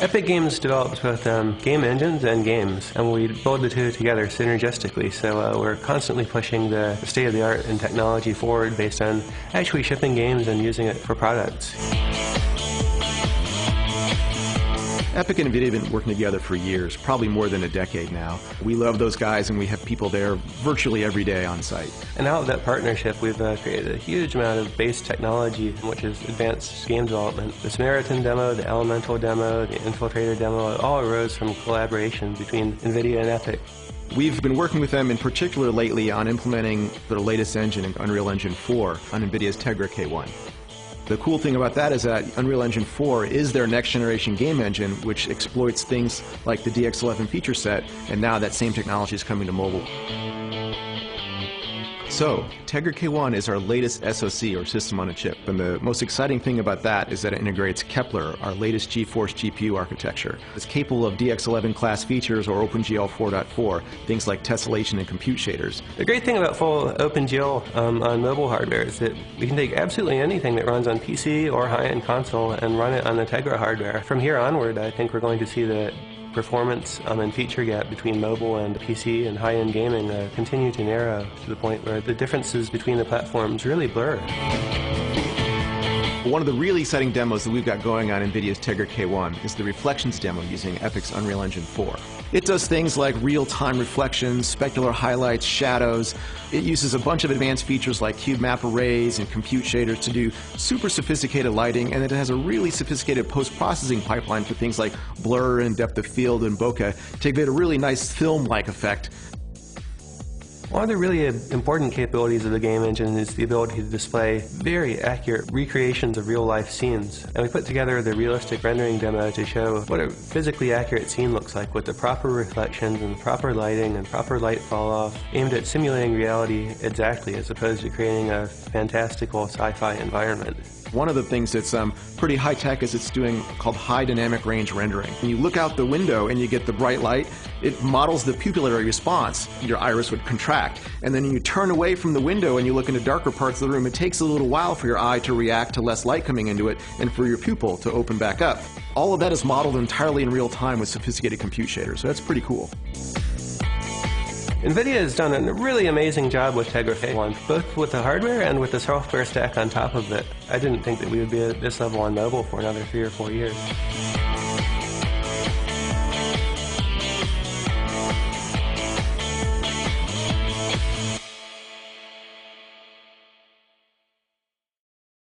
Epic Games develops both game engines and games, and we build the two together synergistically, so we're constantly pushing the state-of-the-art in technology forward based on actually shipping games and using it for products. Epic and Nvidia have been working together for years, probably more than a decade now. We love those guys, and we have people there virtually every day on site. And out of that partnership, we've created a huge amount of base technology, which is advanced game development. The Samaritan demo, the Elemental demo, the Infiltrator demo, it all arose from collaboration between Nvidia and Epic. We've been working with them in particular lately on implementing their latest engine, Unreal Engine 4, on Nvidia's Tegra K1. The cool thing about that is that Unreal Engine 4 is their next generation game engine, which exploits things like the DX11 feature set, and now that same technology is coming to mobile. So, Tegra K1 is our latest SoC, or system on a chip, and the most exciting thing about that is that it integrates Kepler, our latest GeForce GPU architecture. It's capable of DX11 class features or OpenGL 4.4, things like tessellation and compute shaders. The great thing about full OpenGL on mobile hardware is that we can take absolutely anything that runs on PC or high-end console and run it on the Tegra hardware. From here onward, I think we're going to see the performance and feature gap between mobile and PC and high-end gaming continue to narrow to the point where the differences between the platforms really blur. One of the really exciting demos that we've got going on NVIDIA's Tegra K1 is the Reflections demo using Epic's Unreal Engine 4. It does things like real-time reflections, specular highlights, shadows. It uses a bunch of advanced features like cube map arrays and compute shaders to do super sophisticated lighting, and it has a really sophisticated post-processing pipeline for things like blur and depth of field and bokeh to get a really nice film-like effect. One of the really important capabilities of the game engine is the ability to display very accurate recreations of real-life scenes. And we put together the realistic rendering demo to show what a physically accurate scene looks like with the proper reflections and the proper lighting and proper light fall-off, aimed at simulating reality exactly as opposed to creating a fantastical sci-fi environment. One of the things that's pretty high-tech is it's doing called high dynamic range rendering. When you look out the window and you get the bright light, it models the pupillary response. Your iris would contract. And then when you turn away from the window and you look into darker parts of the room, it takes a little while for your eye to react to less light coming into it and for your pupil to open back up. All of that is modeled entirely in real time with sophisticated compute shaders, so that's pretty cool. Nvidia has done a really amazing job with Tegra K1, both with the hardware and with the software stack on top of it. I didn't think that we would be at this level on mobile for another 3 or 4 years.